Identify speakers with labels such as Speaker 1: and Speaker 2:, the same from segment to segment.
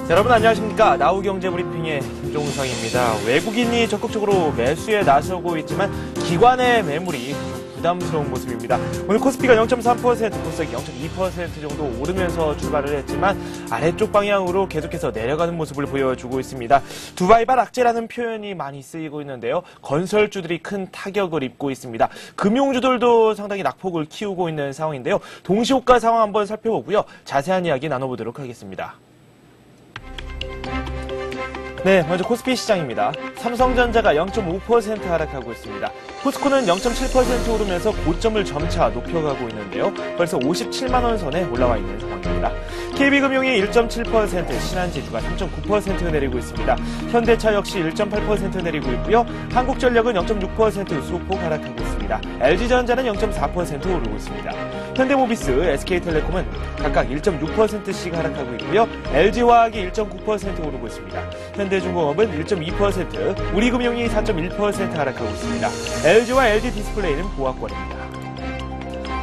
Speaker 1: 여러분 안녕하십니까. 나우경제브리핑의 김종성입니다. 외국인이 적극적으로 매수에 나서고 있지만 기관의 매물이 부담스러운 모습입니다. 오늘 코스피가 0.3%, 코스닥이 0.2% 정도 오르면서 출발을 했지만 아래쪽 방향으로 계속해서 내려가는 모습을 보여주고 있습니다. 두바이발 악재라는 표현이 많이 쓰이고 있는데요. 건설주들이 큰 타격을 입고 있습니다. 금융주들도 상당히 낙폭을 키우고 있는 상황인데요. 동시효과 상황 한번 살펴보고요. 자세한 이야기 나눠보도록 하겠습니다. 네, 먼저 코스피 시장입니다. 삼성전자가 0.5% 하락하고 있습니다. 포스코는 0.7% 오르면서 고점을 점차 높여가고 있는데요. 벌써 57만 원 선에 올라와 있는 상황입니다. KB금융이 1.7%, 신한지주가 3.9% 내리고 있습니다. 현대차 역시 1.8% 내리고 있고요. 한국전력은 0.6% 소폭 하락하고 있습니다. LG전자는 0.4% 오르고 있습니다. 현대모비스, SK텔레콤은 각각 1.6%씩 하락하고 있고요. LG화학이 1.9% 오르고 있습니다. 현대중공업은 1.2%, 우리금융이 4.1% 하락하고 있습니다. LG와 LG디스플레이는 보합권입니다.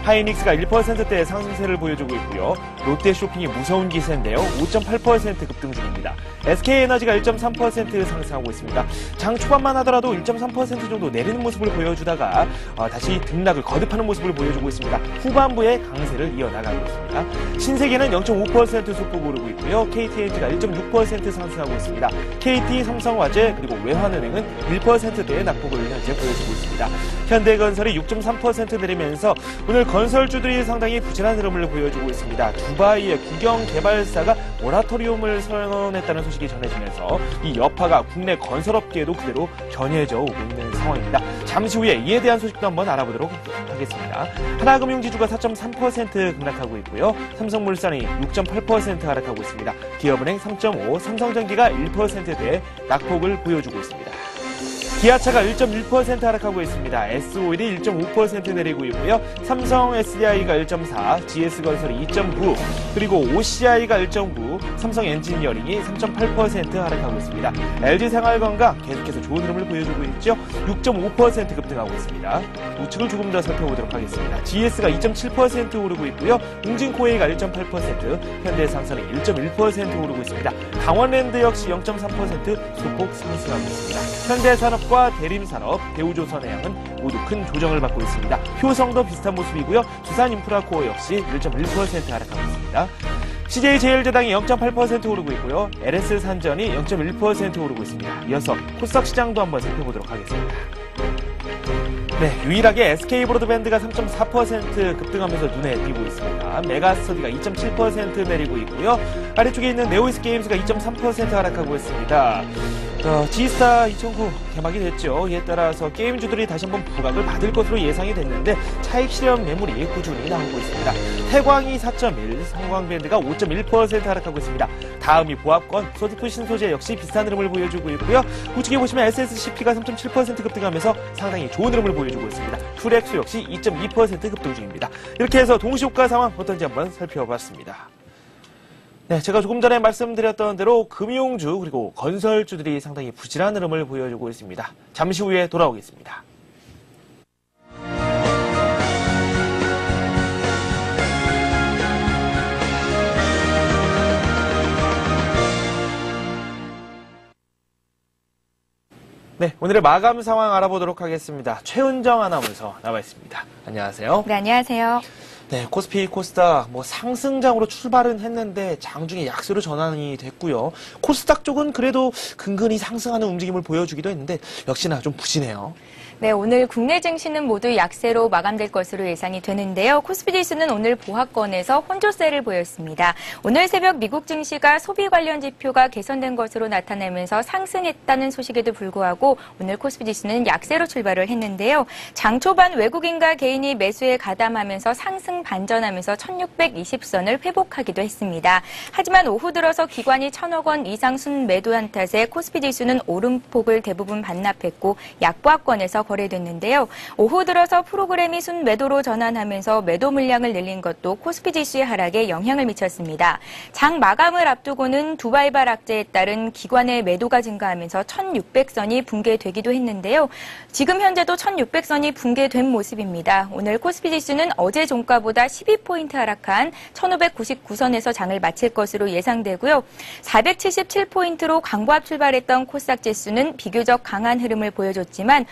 Speaker 1: 하이닉스가 1%대의 상승세를 보여주고 있고요. 롯데쇼핑이 무서운 기세인데요. 5.8% 급등 중입니다. SK에너지가 1.3% 상승하고 있습니다. 장 초반만 하더라도 1.3% 정도 내리는 모습을 보여주다가 다시 등락을 거듭하는 모습을 보여주고 있습니다. 후반부에 강세를 이어나가고 있습니다. 신세계는 0.5% 소폭 오르고 있고요. KTNG가 1.6% 상승하고 있습니다. KT, 삼성화재, 그리고 외환은행은 1%대의 낙폭을 현재 보여주고 있습니다. 현대건설이 6.3% 내리면서 오늘 건설주들이 상당히 부진한 흐름을 보여주고 있습니다. 두바이의 국영 개발사가 모라토리움을 선언했다는 소식이 전해지면서 이 여파가 국내 건설업계에도 그대로 전해져 오고 있는 상황입니다. 잠시 후에 이에 대한 소식도 한번 알아보도록 하겠습니다. 하나금융지주가 4.3% 급락하고 있고요. 삼성물산이 6.8% 하락하고 있습니다. 기업은행 3.5%, 삼성전기가 1%대의 낙폭을 보여주고 있습니다. 기아차가 1.1% 하락하고 있습니다. S오일이 1.5% 내리고 있고요. 삼성 SDI가 1.4%, GS건설이 2.9%, 그리고 OCI가 1.9%, 삼성 엔지니어링이 3.8% 하락하고 있습니다. LG생활건강 계속해서 좋은 흐름을 보여주고 있죠. 6.5% 급등하고 있습니다. 우측을 조금 더 살펴보도록 하겠습니다. GS가 2.7% 오르고 있고요. 웅진코웨이가 1.8%, 현대상선이 1.1% 오르고 있습니다. 강원랜드 역시 0.3% 소폭 상승하고 있습니다. 현대산업과 대림산업, 대우조선해양은 모두 큰 조정을 받고 있습니다. 효성도 비슷한 모습이고요. 두산인프라코어 역시 1.1% 하락하고 있습니다. CJ제일제당이 0.8% 오르고 있고요. LS산전이 0.1% 오르고 있습니다. 이어서 코스닥 시장도 한번 살펴보도록 하겠습니다. 네, 유일하게 SK브로드밴드가 3.4% 급등하면서 눈에 띄고 있습니다. 메가스터디가 2.7% 내리고 있고요. 아래쪽에 있는 네오이스게임즈가 2.3% 하락하고 있습니다. G스타 2009 개막이 됐죠. 이에 따라서 게임주들이 다시 한번 부각을 받을 것으로 예상이 됐는데 차익 실현 매물이 꾸준히 나오고 있습니다. 태광이 4.1, 성광밴드가 5.1% 하락하고 있습니다. 다음이 보합권, 소디프 신소재 역시 비슷한 흐름을 보여주고 있고요. 우측에 보시면 SSCP가 3.7% 급등하면서 상당히 좋은 흐름을 보여주고 있습니다. 큐렉스 역시 2.2% 급등 중입니다. 이렇게 해서 동시효과 상황 어떤지 한번 살펴봤습니다. 네, 제가 조금 전에 말씀드렸던 대로 금융주 그리고 건설주들이 상당히 부진한 흐름을 보여주고 있습니다. 잠시 후에 돌아오겠습니다. 네, 오늘의 마감 상황 알아보도록 하겠습니다. 최은정 아나운서 나와 있습니다. 안녕하세요.
Speaker 2: 네, 안녕하세요.
Speaker 1: 네, 코스피, 코스닥 상승장으로 출발은 했는데 장중에 약세로 전환이 됐고요. 코스닥 쪽은 그래도 근근히 상승하는 움직임을 보여주기도 했는데 역시나 좀 부진해요.
Speaker 2: 네, 오늘 국내 증시는 모두 약세로 마감될 것으로 예상이 되는데요. 코스피 지수는 오늘 보합권에서 혼조세를 보였습니다. 오늘 새벽 미국 증시가 소비 관련 지표가 개선된 것으로 나타나면서 상승했다는 소식에도 불구하고 오늘 코스피 지수는 약세로 출발을 했는데요. 장 초반 외국인과 개인이 매수에 가담하면서 상승 반전하면서 1620선을 회복하기도 했습니다. 하지만 오후 들어서 기관이 1000억 원 이상 순매도한 탓에 코스피 지수는 오름폭을 대부분 반납했고 약보합권에서 거래됐는데요. 오후 들어서 프로그램이 순매도로 전환하면서 매도 물량을 늘린 것도 코스피 지수의 하락에 영향을 미쳤습니다. 장 마감을 앞두고는 두바이발 악재에 따른 기관의 매도가 증가하면서 1600선이 붕괴되기도 했는데요. 지금 현재도 1600선이 붕괴된 모습입니다. 오늘 코스피 지수는 어제 종가 종가보다 12포인트 하락한 1599선에서 장을 마칠 것으로 예상되고요. 477포인트로 강보합 출발했던 코스닥 지수는 비교적 강한 흐름을 보여줬지만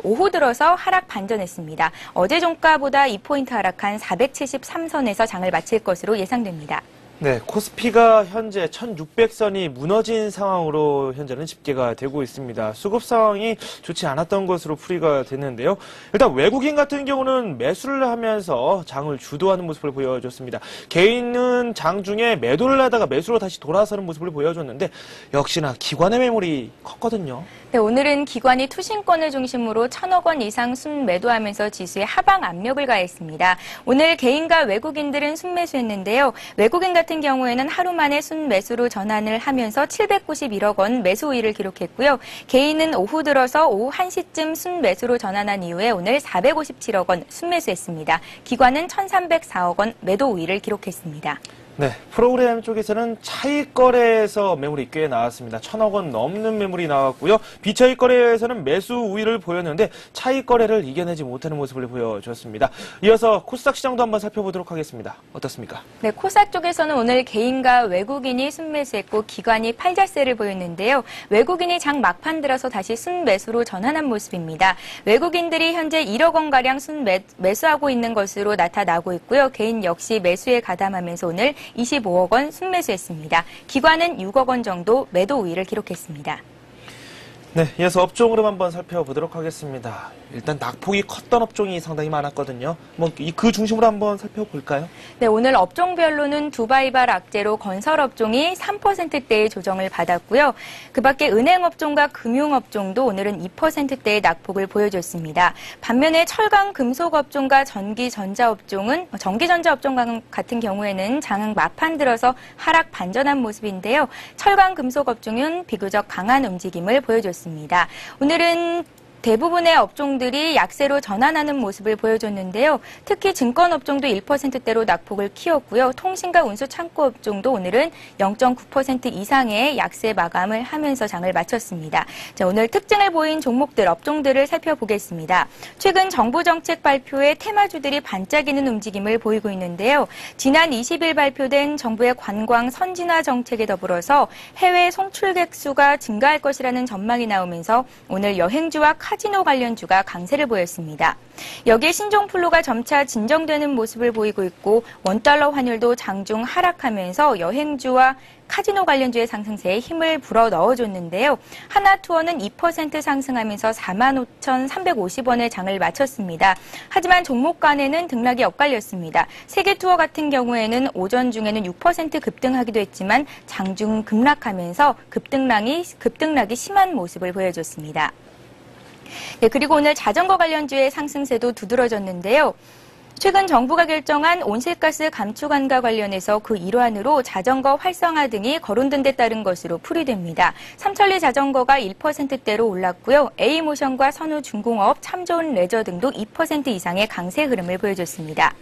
Speaker 2: 오후 들어서 하락 반전했습니다. 어제 종가보다 2포인트 하락한 473선에서 장을 마칠 것으로 예상됩니다.
Speaker 1: 네, 코스피가 현재 1600선이 무너진 상황으로 현재는 집계가 되고 있습니다. 수급 상황이 좋지 않았던 것으로 풀이가 됐는데요. 일단 외국인 같은 경우는 매수를 하면서 장을 주도하는 모습을 보여줬습니다. 개인은 장 중에 매도를 하다가 매수로 다시 돌아서는 모습을 보여줬는데 역시나 기관의 매물이 컸거든요.
Speaker 2: 네, 오늘은 기관이 투신권을 중심으로 1,000억 원 이상 순매도하면서 지수에 하방 압력을 가했습니다. 오늘 개인과 외국인들은 순매수했는데요. 외국인 같은 경우에는 하루 만에 순매수로 전환을 하면서 791억 원 매수 우위를 기록했고요. 개인은 오후 들어서 오후 1시쯤 순매수로 전환한 이후에 오늘 457억 원 순매수했습니다. 기관은 1,304억 원 매도 우위를 기록했습니다.
Speaker 1: 네, 프로그램 쪽에서는 차익 거래에서 매물이 꽤 나왔습니다. 1,000억 원 넘는 매물이 나왔고요. 비차익 거래에서는 매수 우위를 보였는데 차익 거래를 이겨내지 못하는 모습을 보여줬습니다. 이어서 코스닥 시장도 한번 살펴보도록 하겠습니다. 어떻습니까?
Speaker 2: 네, 코스닥 쪽에서는 오늘 개인과 외국인이 순매수했고 기관이 팔자세를 보였는데요. 외국인이 장 막판 들어서 다시 순매수로 전환한 모습입니다. 외국인들이 현재 1억 원가량 순매수하고 있는 것으로 나타나고 있고요. 개인 역시 매수에 가담하면서 오늘 25억 원 순매수했습니다. 기관은 6억 원 정도 매도 우위를 기록했습니다.
Speaker 1: 네, 이어서 업종으로 한번 살펴보도록 하겠습니다. 일단 낙폭이 컸던 업종이 상당히 많았거든요. 그 중심으로 한번 살펴볼까요?
Speaker 2: 네, 오늘 업종별로는 두바이발 악재로 건설 업종이 3%대의 조정을 받았고요. 그 밖에 은행 업종과 금융 업종도 오늘은 2%대의 낙폭을 보여줬습니다. 반면에 철강 금속 업종과 전기전자 업종 같은 경우에는 장 막판 들어서 하락 반전한 모습인데요. 철강 금속 업종은 비교적 강한 움직임을 보여줬습니다. 오늘은 대부분의 업종들이 약세로 전환하는 모습을 보여줬는데요. 특히 증권 업종도 1%대로 낙폭을 키웠고요. 통신과 운수 창고 업종도 오늘은 0.9% 이상의 약세 마감을 하면서 장을 마쳤습니다. 자, 오늘 특징을 보인 종목들, 업종들을 살펴보겠습니다. 최근 정부 정책 발표에 테마주들이 반짝이는 움직임을 보이고 있는데요. 지난 20일 발표된 정부의 관광 선진화 정책에 더불어서 해외 송출객 수가 증가할 것이라는 전망이 나오면서 오늘 여행주와 카지노 관련주가 강세를 보였습니다. 여기에 신종플루가 점차 진정되는 모습을 보이고 있고 원달러 환율도 장중 하락하면서 여행주와 카지노 관련주의 상승세에 힘을 불어 넣어줬는데요. 하나투어는 2% 상승하면서 45,350원의 장을 마쳤습니다. 하지만 종목 간에는 등락이 엇갈렸습니다. 세계투어 같은 경우에는 오전 중에는 6% 급등하기도 했지만 장중 급락하면서 급등락이 심한 모습을 보여줬습니다. 네, 그리고 오늘 자전거 관련주의 상승세도 두드러졌는데요. 최근 정부가 결정한 온실가스 감축안과 관련해서 그 일환으로 자전거 활성화 등이 거론된 데 따른 것으로 풀이됩니다. 삼천리 자전거가 1%대로 올랐고요. A모션과 선우중공업, 참좋은 레저 등도 2% 이상의 강세 흐름을 보여줬습니다.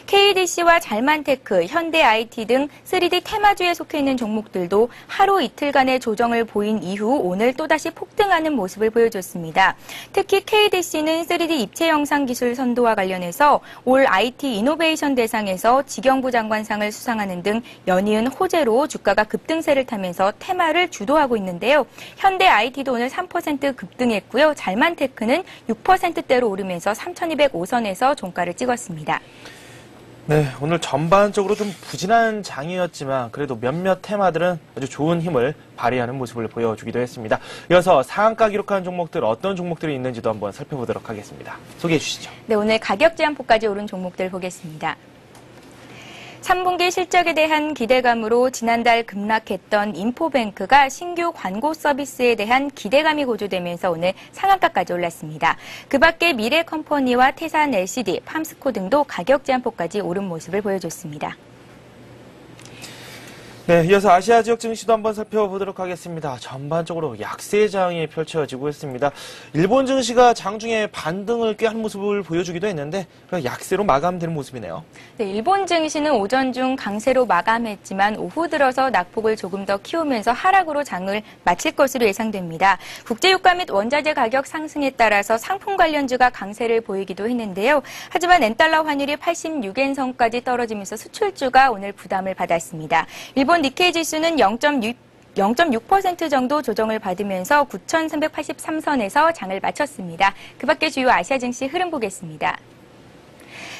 Speaker 2: KDC와 잘만테크, 현대IT 등 3D 테마주에 속해 있는 종목들도 하루 이틀간의 조정을 보인 이후 오늘 또다시 폭등하는 모습을 보여줬습니다. 특히 KDC는 3D 입체 영상 기술 선도와 관련해서 올 IT 이노베이션 대상에서 직영부 장관상을 수상하는 등 연이은 호재로 주가가 급등세를 타면서 테마를 주도하고 있는데요. 현대 IT도 오늘 3% 급등했고요. 잘만테크는 6%대로 오르면서 3,205선에서 종가를 찍었습니다.
Speaker 1: 네, 오늘 전반적으로 좀 부진한 장이었지만 그래도 몇몇 테마들은 아주 좋은 힘을 발휘하는 모습을 보여주기도 했습니다. 이어서 상한가 기록한 종목들 어떤 종목들이 있는지도 한번 살펴보도록 하겠습니다. 소개해 주시죠.
Speaker 2: 네, 오늘 가격 제한폭까지 오른 종목들 보겠습니다. 3분기 실적에 대한 기대감으로 지난달 급락했던 인포뱅크가 신규 광고 서비스에 대한 기대감이 고조되면서 오늘 상한가까지 올랐습니다. 그 밖에 미래컴퍼니와 태산 LCD, 팜스코 등도 가격 제한폭까지 오른 모습을 보여줬습니다.
Speaker 1: 네, 이어서 아시아 지역 증시도 한번 살펴보도록 하겠습니다. 전반적으로 약세장이 펼쳐지고 있습니다. 일본 증시가 장중에 반등을 꾀한 모습을 보여주기도 했는데 약세로 마감되는 모습이네요.
Speaker 2: 네, 일본 증시는 오전 중 강세로 마감했지만 오후 들어서 낙폭을 조금 더 키우면서 하락으로 장을 마칠 것으로 예상됩니다. 국제유가 및 원자재 가격 상승에 따라서 상품 관련주가 강세를 보이기도 했는데요. 하지만 엔달러 환율이 86엔선까지 떨어지면서 수출주가 오늘 부담을 받았습니다. 일본 니케이 지수는 0.6% 정도 조정을 받으면서 9,383선에서 장을 마쳤습니다. 그 밖에 주요 아시아 증시 흐름 보겠습니다.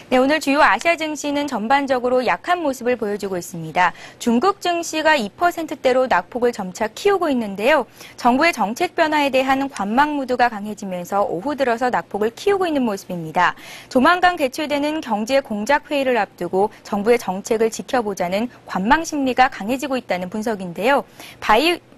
Speaker 2: 네, 오늘 주요 아시아 증시는 전반적으로 약한 모습을 보여주고 있습니다. 중국 증시가 2%대로 낙폭을 점차 키우고 있는데요. 정부의 정책 변화에 대한 관망 무드가 강해지면서 오후 들어서 낙폭을 키우고 있는 모습입니다. 조만간 개최되는 경제 공작 회의를 앞두고 정부의 정책을 지켜보자는 관망 심리가 강해지고 있다는 분석인데요.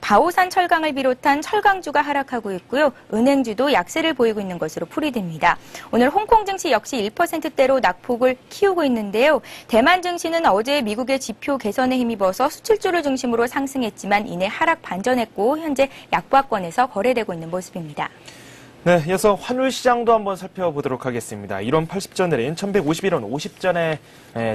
Speaker 2: 바오산 철강을 비롯한 철강주가 하락하고 있고요. 은행주도 약세를 보이고 있는 것으로 풀이됩니다. 오늘 홍콩 증시 역시 1%대로 낙폭을 키우고 있는데요. 대만 증시는 어제 미국의 지표 개선에 힘입어서 수출주를 중심으로 상승했지만 이내 하락 반전했고 현재 약보합권에서 거래되고 있는 모습입니다.
Speaker 1: 네, 이어서 환율 시장도 한번 살펴보도록 하겠습니다. 1원 80전 내린 1151원 50전에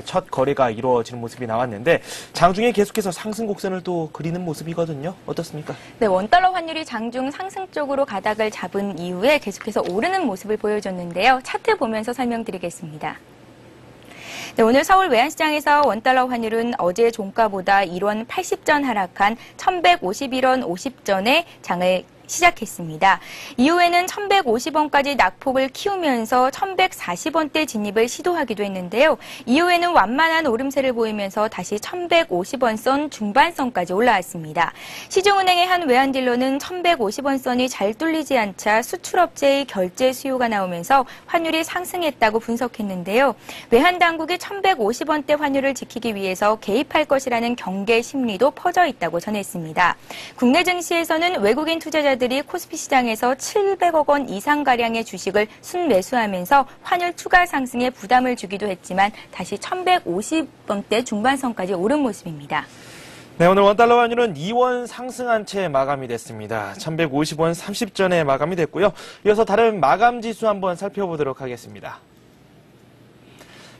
Speaker 1: 첫 거래가 이루어지는 모습이 나왔는데 장중에 계속해서 상승 곡선을 또 그리는 모습이거든요. 어떻습니까?
Speaker 2: 네, 원달러 환율이 장중 상승 쪽으로 가닥을 잡은 이후에 계속해서 오르는 모습을 보여줬는데요. 차트 보면서 설명드리겠습니다. 네, 오늘 서울 외환시장에서 원달러 환율은 어제 종가보다 1원 80전 하락한 1151원 50전에 장을 시작했습니다. 이후에는 1150원까지 낙폭을 키우면서 1140원대 진입을 시도하기도 했는데요. 이후에는 완만한 오름세를 보이면서 다시 1150원 선 중반선까지 올라왔습니다. 시중은행의 한 외환딜러는 1150원 선이 잘 뚫리지 않자 수출업체의 결제 수요가 나오면서 환율이 상승했다고 분석했는데요. 외환당국이 1150원대 환율을 지키기 위해서 개입할 것이라는 경계 심리도 퍼져 있다고 전했습니다. 국내 증시에서는 외국인 투자자들이 코스피 시장에서 700억 원 이상가량의 주식을 순매수하면서 환율 추가 상승에 부담을 주기도 했지만 다시 1150원대 중반선까지 오른 모습입니다.
Speaker 1: 네, 오늘 원달러 환율은 2원 상승한 채 마감이 됐습니다. 1150원 30전에 마감이 됐고요. 이어서 다른 마감 지수 한번 살펴보도록 하겠습니다.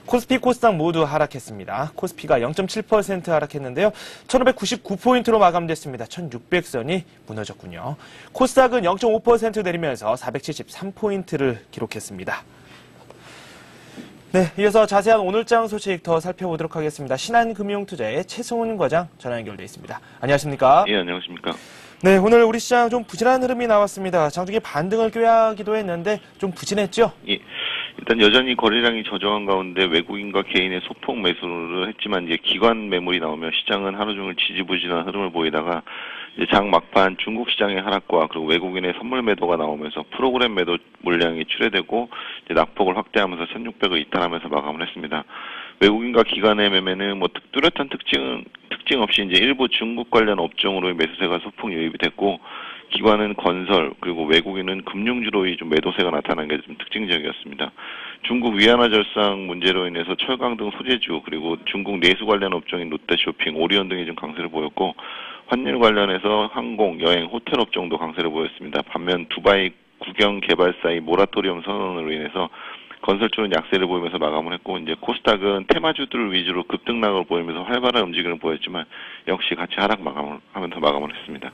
Speaker 1: 코스피, 코스닥 모두 하락했습니다. 코스피가 0.7% 하락했는데요. 1599포인트로 마감됐습니다. 1600선이 무너졌군요. 코스닥은 0.5% 내리면서 473포인트를 기록했습니다. 네, 이어서 자세한 오늘장 소식 더 살펴보도록 하겠습니다. 신한금융투자의 최승훈 과장 전화 연결돼 있습니다. 안녕하십니까?
Speaker 3: 예, 안녕하십니까?
Speaker 1: 네, 오늘 우리 시장 좀 부진한 흐름이 나왔습니다. 장중에 반등을 꾀하기도 했는데 좀 부진했죠?
Speaker 3: 예. 일단 여전히 거래량이 저조한 가운데 외국인과 개인의 소폭 매수를 했지만 이제 기관 매물이 나오며 시장은 하루 종일 지지부진한 흐름을 보이다가 이제 장 막판 중국 시장의 하락과 그리고 외국인의 선물 매도가 나오면서 프로그램 매도 물량이 출회되고 이제 낙폭을 확대하면서 1600을 이탈하면서 마감을 했습니다. 외국인과 기관의 매매는 뭐 뚜렷한 특징 없이 이제 일부 중국 관련 업종으로의 매수세가 소폭 유입이 됐고 기관은 건설 그리고 외국인은 금융주로의 좀 매도세가 나타난 게 좀 특징적이었습니다. 중국 위안화 절상 문제로 인해서 철강 등 소재주 그리고 중국 내수 관련 업종인 롯데쇼핑, 오리온 등이 좀 강세를 보였고 환율 관련해서 항공, 여행, 호텔 업종도 강세를 보였습니다. 반면 두바이 국영 개발사의 모라토리엄 선언으로 인해서 건설주는 약세를 보이면서 마감을 했고 이제 코스닥은 테마주들을 위주로 급등락을 보이면서 활발한 움직임을 보였지만 역시 같이 하락 마감을 했습니다.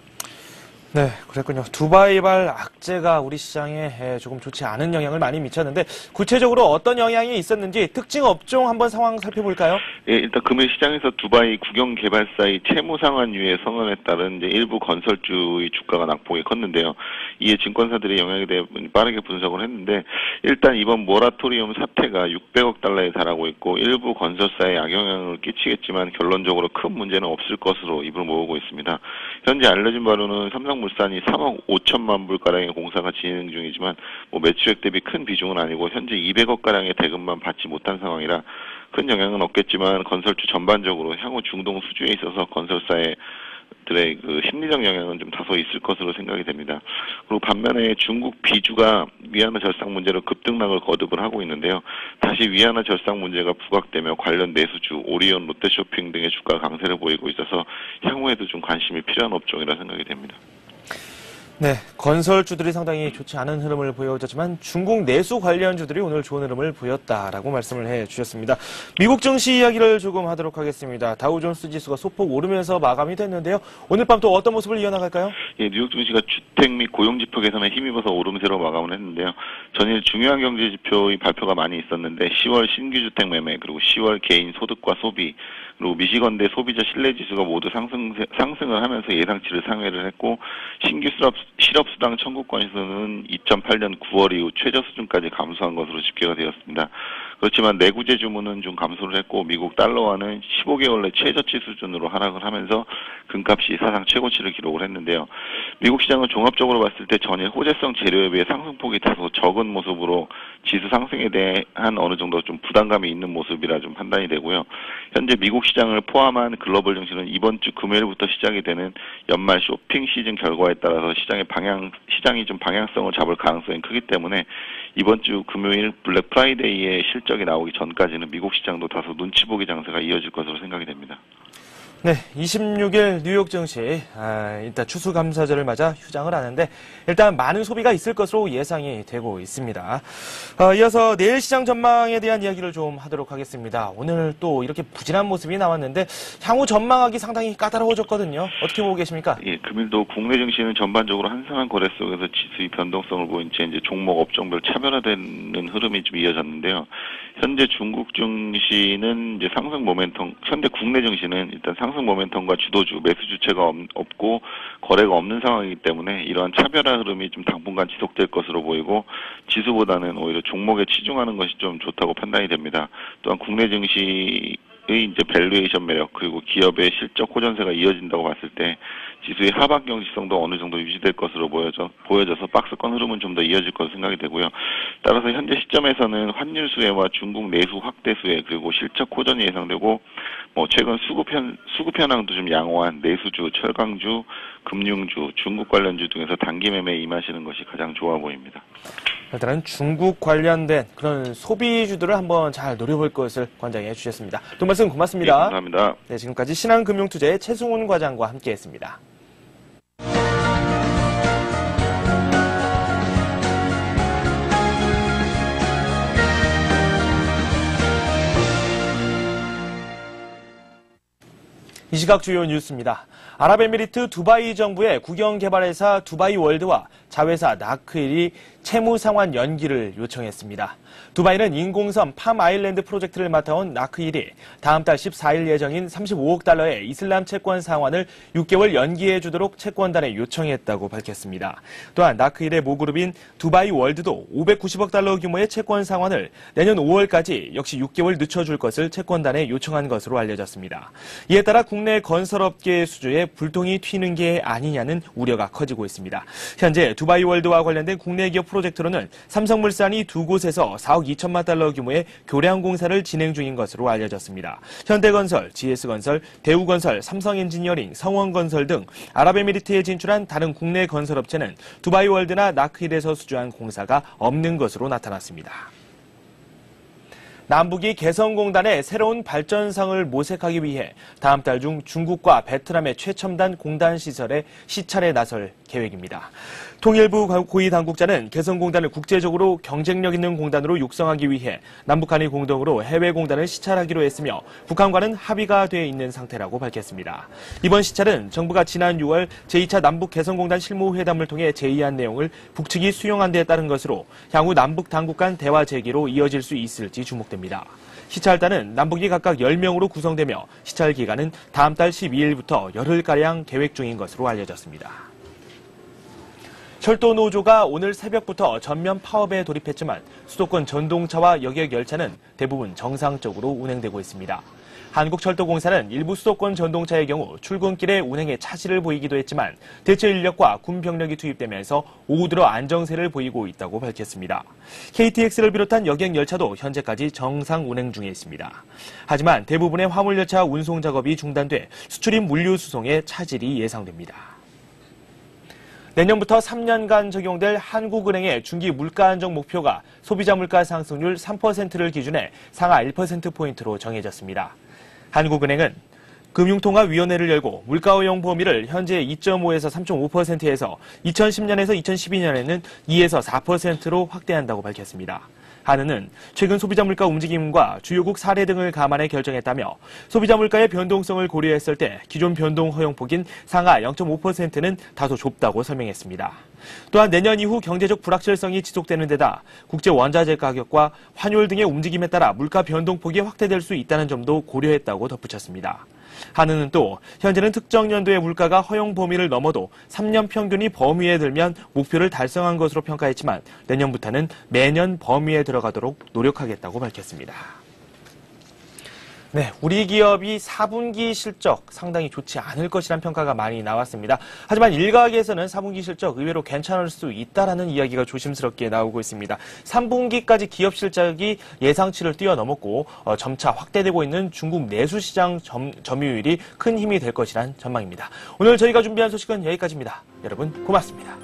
Speaker 1: 네, 그랬군요. 두바이발 악재가 우리 시장에 조금 좋지 않은 영향을 많이 미쳤는데 구체적으로 어떤 영향이 있었는지 특징 업종 한번 상황 살펴볼까요?
Speaker 3: 예, 일단 금일 시장에서 두바이 국영 개발사의 채무 상환 유예 선언에 따른 이제 일부 건설주의 주가가 낙폭이 컸는데요. 이에 증권사들의 영향에 대해 빠르게 분석을 했는데 일단 이번 모라토리엄 사태가 600억 달러에 달하고 있고 일부 건설사에 악영향을 끼치겠지만 결론적으로 큰 문제는 없을 것으로 입을 모으고 있습니다. 현재 알려진 바로는 삼성물산이 3억 5천만 불가량의 공사가 진행 중이지만 뭐 매출액 대비 큰 비중은 아니고 현재 200억가량의 대금만 받지 못한 상황이라 큰 영향은 없겠지만 건설주 전반적으로 향후 중동 수주에 있어서 건설사의 기업들의 그 심리적 영향은 좀 다소 있을 것으로 생각이 됩니다. 그리고 반면에 중국 비주가 위안화 절상 문제로 급등락을 거듭을 하고 있는데요. 다시 위안화 절상 문제가 부각되며 관련 내수주, 오리온, 롯데쇼핑 등의 주가 강세를 보이고 있어서 향후에도 좀 관심이 필요한 업종이라 생각이 됩니다.
Speaker 1: 네, 건설주들이 상당히 좋지 않은 흐름을 보여줬지만 중국 내수 관련주들이 오늘 좋은 흐름을 보였다라고 말씀을 해주셨습니다. 미국 증시 이야기를 조금 하도록 하겠습니다. 다우존스 지수가 소폭 오르면서 마감이 됐는데요. 오늘 밤 또 어떤 모습을 이어나갈까요?
Speaker 3: 예, 뉴욕 증시가 주택 및 고용지표 개선에 힘입어서 오름세로 마감을 했는데요. 전일 중요한 경제지표의 발표가 많이 있었는데 10월 신규 주택 매매, 그리고 10월 개인 소득과 소비, 그리고 미시건대 소비자 신뢰지수가 모두 상승을 하면서 예상치를 상회를 했고, 신규 실업수당 청구 건수는 2008년 9월 이후 최저 수준까지 감소한 것으로 집계가 되었습니다. 그렇지만 내구재 주문은 좀 감소를 했고, 미국 달러화는 15개월 내 최저치 수준으로 하락을 하면서 금값이 사상 최고치를 기록을 했는데요. 미국 시장은 종합적으로 봤을 때 전일 호재성 재료에 비해 상승폭이 다소 적은 모습으로 지수 상승에 대한 어느 정도 좀 부담감이 있는 모습이라 좀 판단이 되고요. 현재 미국 시장을 포함한 글로벌 증시는 이번 주 금요일부터 시작이 되는 연말 쇼핑 시즌 결과에 따라서 시장이 좀 방향성을 잡을 가능성이 크기 때문에 이번 주 금요일 블랙 프라이데이의 실적이 나오기 전까지는 미국 시장도 다소 눈치 보기 장세가 이어질 것으로 생각이 됩니다.
Speaker 1: 네, 26일 뉴욕 증시 일단 추수감사절을 맞아 휴장을 하는데 일단 많은 소비가 있을 것으로 예상이 되고 있습니다. 이어서 내일 시장 전망에 대한 이야기를 좀 하도록 하겠습니다. 오늘 또 이렇게 부진한 모습이 나왔는데 향후 전망하기 상당히 까다로워졌거든요. 어떻게 보고 계십니까?
Speaker 3: 예, 금일도 국내 증시는 전반적으로 한산한 거래 속에서 지수의 변동성을 보인 채 이제 종목 업종별 차별화되는 흐름이 좀 이어졌는데요. 현재 중국 증시는 이제 상승 모멘텀, 현재 국내 증시는 일단 상승 모멘텀과 주도주, 매수 주체가 없고 거래가 없는 상황이기 때문에 이러한 차별화 흐름이 좀 당분간 지속될 것으로 보이고, 지수보다는 오히려 종목에 치중하는 것이 좀 좋다고 판단이 됩니다. 또한 국내 증시의 이제 밸류에이션 매력, 그리고 기업의 실적 호전세가 이어진다고 봤을 때 지수의 하방 경직성도 어느 정도 유지될 것으로 보여져서 박스권 흐름은 좀 더 이어질 것으로 생각이 되고요. 따라서 현재 시점에서는 환율 수혜와 중국 내수 확대 수혜, 그리고 실적 호전이 예상되고, 최근 수급 현황도 좀 양호한 내수주, 철강주, 금융주, 중국 관련주 등에서 단기 매매에 임하시는 것이 가장 좋아 보입니다.
Speaker 1: 일단은 중국 관련된 그런 소비주들을 한번 잘 노려볼 것을 관장해 주셨습니다. 또 말씀 고맙습니다.
Speaker 3: 네, 감사합니다.
Speaker 1: 네, 지금까지 신한금융투자의 최승훈 과장과 함께했습니다. 이 시각 주요 뉴스입니다. 아랍에미리트 두바이 정부의 국영개발회사 두바이월드와 자회사 나크힐이 채무 상환 연기를 요청했습니다. 두바이는 인공섬 팜아일랜드 프로젝트를 맡아온 나크힐이 다음 달 14일 예정인 35억 달러의 이슬람 채권 상환을 6개월 연기해 주도록 채권단에 요청했다고 밝혔습니다. 또한 나크힐의 모그룹인 두바이월드도 590억 달러 규모의 채권 상환을 내년 5월까지 역시 6개월 늦춰줄 것을 채권단에 요청한 것으로 알려졌습니다. 이에 따라 국내 건설업계 수주에 불똥이 튀는 게 아니냐는 우려가 커지고 있습니다. 현재 두바이월드와 관련된 국내 기업 프로젝트로는 삼성물산이 두 곳에서 4억 2천만 달러 규모의 교량 공사를 진행 중인 것으로 알려졌습니다. 현대건설, GS건설, 대우건설, 삼성엔지니어링, 성원건설 등 아랍에미리트에 진출한 다른 국내 건설업체는 두바이월드나 나크힐에서 수주한 공사가 없는 것으로 나타났습니다. 남북이 개성공단의 새로운 발전상을 모색하기 위해 다음 달 중 중국과 베트남의 최첨단 공단 시설에 시찰에 나설 계획입니다. 통일부 고위당국자는 개성공단을 국제적으로 경쟁력 있는 공단으로 육성하기 위해 남북한이 공동으로 해외공단을 시찰하기로 했으며 북한과는 합의가 돼 있는 상태라고 밝혔습니다. 이번 시찰은 정부가 지난 6월 제2차 남북 개성공단 실무회담을 통해 제의한 내용을 북측이 수용한 데 따른 것으로 향후 남북 당국 간 대화 재개로 이어질 수 있을지 주목됩니다. 시찰단은 남북이 각각 10명으로 구성되며 시찰 기간은 다음 달 12일부터 열흘가량 계획 중인 것으로 알려졌습니다. 철도 노조가 오늘 새벽부터 전면 파업에 돌입했지만 수도권 전동차와 여객 열차는 대부분 정상적으로 운행되고 있습니다. 한국철도공사는 일부 수도권 전동차의 경우 출근길에 운행에 차질을 보이기도 했지만 대체 인력과 군 병력이 투입되면서 오후 들어 안정세를 보이고 있다고 밝혔습니다. KTX를 비롯한 여객 열차도 현재까지 정상 운행 중에 있습니다. 하지만 대부분의 화물열차 운송 작업이 중단돼 수출입 물류 수송에 차질이 예상됩니다. 내년부터 3년간 적용될 한국은행의 중기 물가 안정 목표가 소비자 물가 상승률 3%를 기준에 상하 1%포인트로 정해졌습니다. 한국은행은 금융통화위원회를 열고 물가 허용 범위를 현재 2.5에서 3.5%에서 2010년에서 2012년에는 2에서 4%로 확대한다고 밝혔습니다. 한은은 최근 소비자 물가 움직임과 주요국 사례 등을 감안해 결정했다며 소비자 물가의 변동성을 고려했을 때 기존 변동 허용폭인 상하 0.5%는 다소 좁다고 설명했습니다. 또한 내년 이후 경제적 불확실성이 지속되는 데다 국제 원자재 가격과 환율 등의 움직임에 따라 물가 변동폭이 확대될 수 있다는 점도 고려했다고 덧붙였습니다. 한은은 또 현재는 특정 연도의 물가가 허용 범위를 넘어도 3년 평균이 범위에 들면 목표를 달성한 것으로 평가했지만 내년부터는 매년 범위에 들어가도록 노력하겠다고 밝혔습니다. 네, 우리 기업이 4분기 실적 상당히 좋지 않을 것이라는 평가가 많이 나왔습니다. 하지만 일각에서는 4분기 실적 의외로 괜찮을 수 있다라는 이야기가 조심스럽게 나오고 있습니다. 3분기까지 기업 실적이 예상치를 뛰어넘었고 점차 확대되고 있는 중국 내수시장 점유율이 큰 힘이 될 것이란 전망입니다. 오늘 저희가 준비한 소식은 여기까지입니다. 여러분 고맙습니다.